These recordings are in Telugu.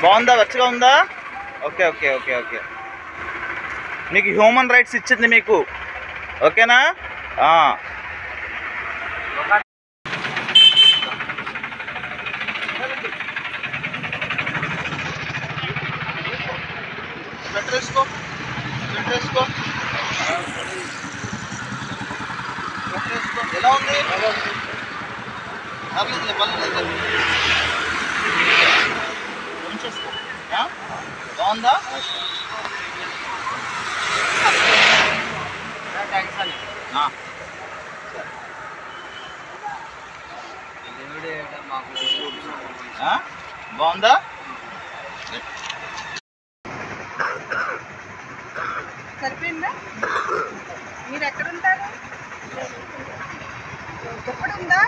బాగుందా? వెచ్చగా ఉందా? Okay okay okay okay. మీకు హ్యూమన్ రైట్స్ ఇచ్చింది మీకు, ఓకేనా? ఎలా ఉంది? బాగుందా? బాగుందా? సరిపోయిందా? మీరు ఎక్కడుంటారు? ఎక్కడుందా?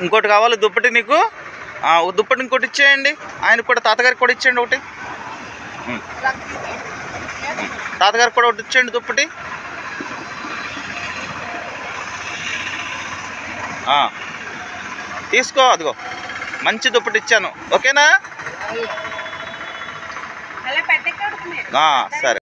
ఇంకోటి కావాలి దుప్పటి నీకు? దుప్పటి ఇంకోటి ఇచ్చేయండి. ఆయనకు కూడా, తాతగారికి కూడా ఇచ్చేయండి ఒకటి. తాతగారికి కూడా ఒకటి ఇచ్చేయండి దుప్పటి. తీసుకో, అదిగో మంచి దుప్పటి ఇచ్చాను, ఓకేనా? సరే.